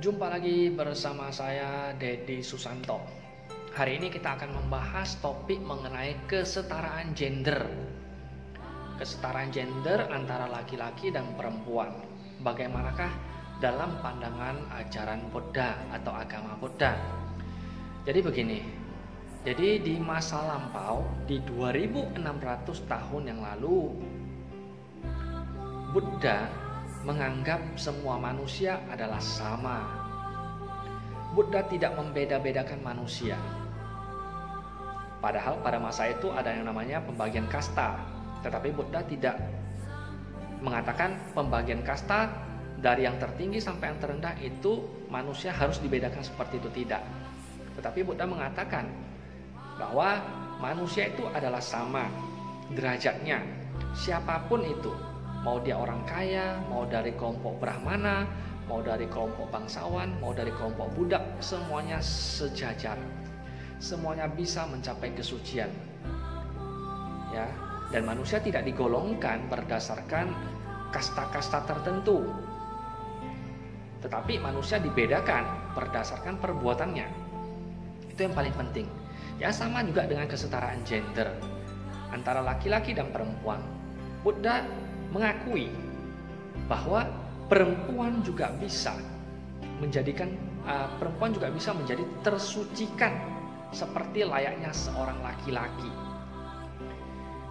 Jumpa lagi bersama saya Dedi Susanto. Hari ini kita akan membahas topik mengenai kesetaraan gender. Kesetaraan gender antara laki-laki dan perempuan. Bagaimanakah dalam pandangan ajaran Buddha atau agama Buddha? Jadi begini. Jadi di masa lampau, di 2600 tahun yang lalu, Buddha menganggap semua manusia adalah sama. Buddha tidak membeda-bedakan manusia. Padahal pada masa itu ada yang namanya pembagian kasta. Tetapi Buddha tidak mengatakan pembagian kasta dari yang tertinggi sampai yang terendah itu manusia harus dibedakan seperti itu, tidak. Tetapi Buddha mengatakan bahwa manusia itu adalah sama derajatnya. Siapapun itu, mau dia orang kaya, mau dari kelompok Brahmana, mau dari kelompok bangsawan, mau dari kelompok budak, semuanya sejajar. Semuanya bisa mencapai kesucian. Ya, dan manusia tidak digolongkan berdasarkan kasta-kasta tertentu. Tetapi manusia dibedakan berdasarkan perbuatannya. Itu yang paling penting. Ya, sama juga dengan kesetaraan gender antara laki-laki dan perempuan. Buddha mengakui bahwa perempuan juga bisa menjadi tersucikan seperti layaknya seorang laki-laki.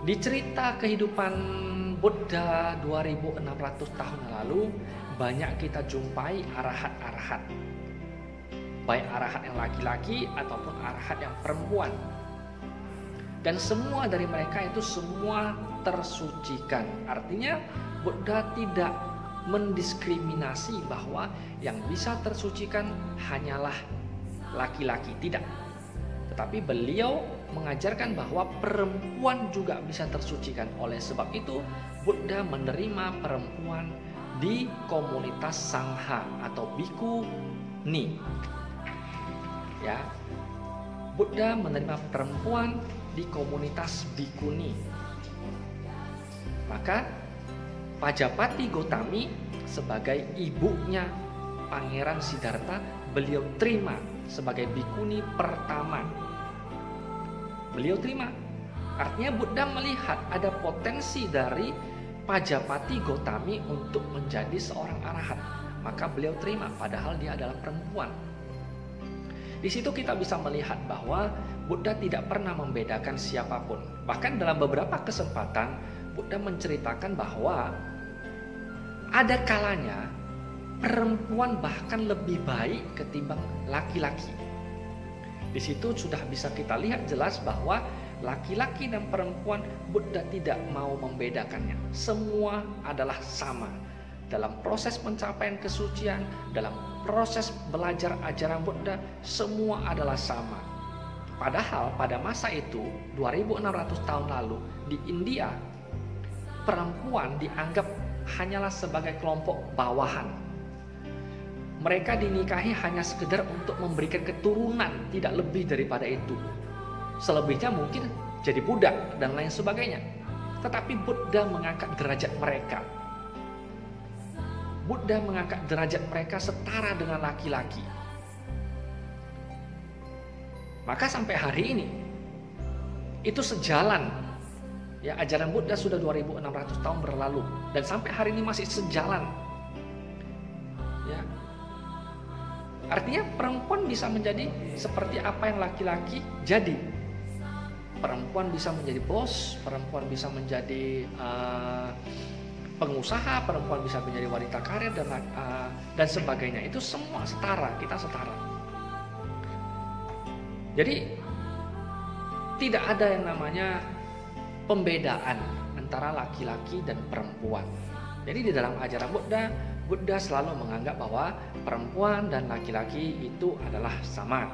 Di cerita kehidupan Buddha 2600 tahun lalu, banyak kita jumpai arahat-arahat, baik arahat yang laki-laki ataupun arahat yang perempuan. Dan semua dari mereka itu semua tersucikan. Artinya Buddha tidak mendiskriminasi bahwa yang bisa tersucikan hanyalah laki-laki, tidak. Tetapi beliau mengajarkan bahwa perempuan juga bisa tersucikan. Oleh sebab itu Buddha menerima perempuan di komunitas Sangha atau Bhikkhuni. Ya. Buddha menerima perempuan di komunitas Bhikkhuni. Maka Pajapati Gotami sebagai ibunya Pangeran Siddhartha beliau terima sebagai bhikkhuni pertama. Beliau terima. Artinya Buddha melihat ada potensi dari Pajapati Gotami untuk menjadi seorang arahat. Maka beliau terima padahal dia adalah perempuan. Di situ kita bisa melihat bahwa Buddha tidak pernah membedakan siapapun. Bahkan dalam beberapa kesempatan Buddha menceritakan bahwa ada kalanya perempuan bahkan lebih baik ketimbang laki-laki. Di situ sudah bisa kita lihat jelas bahwa laki-laki dan perempuan Buddha tidak mau membedakannya. Semua adalah sama. Dalam proses pencapaian kesucian, dalam proses belajar ajaran Buddha, semua adalah sama. Padahal pada masa itu, 2600 tahun lalu, di India, perempuan dianggap hanyalah sebagai kelompok bawahan. Mereka dinikahi hanya sekedar untuk memberikan keturunan, tidak lebih daripada itu. Selebihnya mungkin jadi budak dan lain sebagainya. Tetapi Buddha mengangkat derajat mereka. Buddha mengangkat derajat mereka setara dengan laki-laki. Maka sampai hari ini itu sejalan. Ya, ajaran Buddha sudah 2600 tahun berlalu dan sampai hari ini masih sejalan. Ya. Artinya perempuan bisa menjadi seperti apa yang laki-laki jadi. Perempuan bisa menjadi bos, perempuan bisa menjadi pengusaha, perempuan bisa menjadi wanita karir dan sebagainya. Itu semua setara, kita setara. Jadi tidak ada yang namanya pembedaan antara laki-laki dan perempuan. Jadi di dalam ajaran Buddha selalu menganggap bahwa perempuan dan laki-laki itu adalah sama.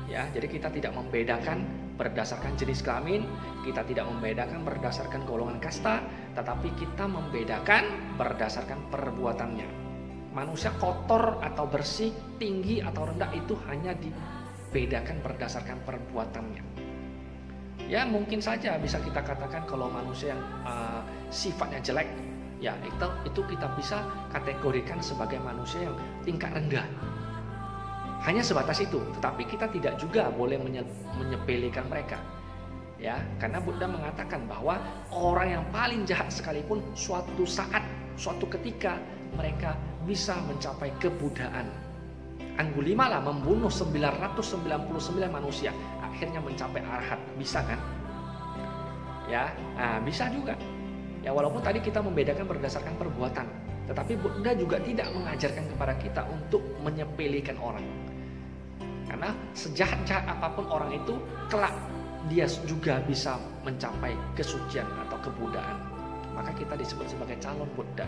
Ya, jadi kita tidak membedakan berdasarkan jenis kelamin, kita tidak membedakan berdasarkan golongan kasta, tetapi kita membedakan berdasarkan perbuatannya. Manusia kotor atau bersih, tinggi atau rendah itu hanya dibedakan berdasarkan perbuatannya. Ya, mungkin saja bisa kita katakan kalau manusia yang sifatnya jelek ya itu kita bisa kategorikan sebagai manusia yang tingkat rendah. Hanya sebatas itu, tetapi kita tidak juga boleh menyepelekan mereka. Ya, karena Buddha mengatakan bahwa orang yang paling jahat sekalipun suatu saat, suatu ketika mereka bisa mencapai kebuddhaan. Anggulimala membunuh 999 manusia, akhirnya mencapai arhat, bisa kan? Ya, bisa juga. Ya, walaupun tadi kita membedakan berdasarkan perbuatan, tetapi Buddha juga tidak mengajarkan kepada kita untuk menyepelekan orang. Karena sejahat-jahat apapun orang itu, kelak dia juga bisa mencapai kesucian atau kebuddhaan. Maka kita disebut sebagai calon Buddha.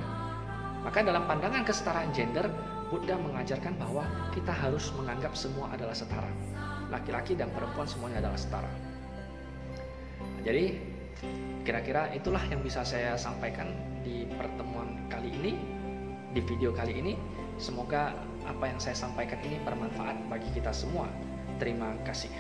Maka dalam pandangan kesetaraan gender, Buddha mengajarkan bahwa kita harus menganggap semua adalah setara. Laki-laki dan perempuan semuanya adalah setara. Jadi kira-kira itulah yang bisa saya sampaikan di pertemuan kali ini, di video kali ini. Semoga apa yang saya sampaikan ini bermanfaat bagi kita semua. Terima kasih.